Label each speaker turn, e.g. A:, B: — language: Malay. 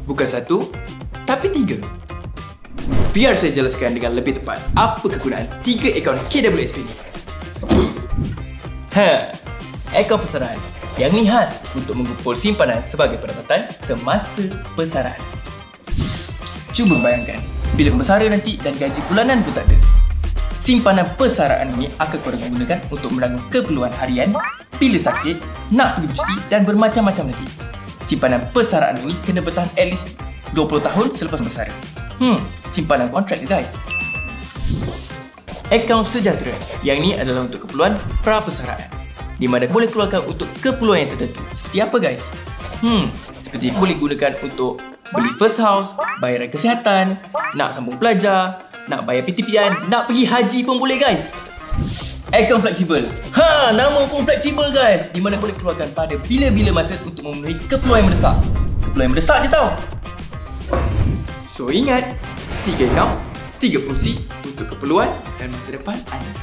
A: Bukan satu, tapi 3. Biar saya jelaskan dengan lebih tepat apa kegunaan 3 akaun KWSP ni. Akaun persaraan yang ni khas untuk mengumpul simpanan sebagai pendapatan semasa persaraan. Cuba bayangkan, bila bersara nanti dan gaji bulanan pun tak ada. Simpanan persaraan ini akan korang gunakan untuk menanggung keperluan harian, bila sakit, nak pergi bercuti dan bermacam-macam lagi. Simpanan persaraan ini kena bertahan at least 20 tahun selepas bersara. Simpanan kontrak ke guys. Akaun sejahtera, yang ni adalah untuk keperluan pra-persaraan, di mana boleh keluarkan untuk keperluan yang tertentu. Seperti apa guys? Seperti boleh gunakan untuk beli first house, bayaran kesihatan, nak sambung belajar, nak bayar PTPN, nak pergi haji pun boleh guys. Akaun fleksibel. Nama pun fleksibel guys, di mana boleh keluarkan pada bila-bila masa untuk memenuhi keperluan yang mendesak. Keperluan yang mendesak je tau. So ingat, 3 akaun, 3 fungsi untuk keperluan dan masa depan anda.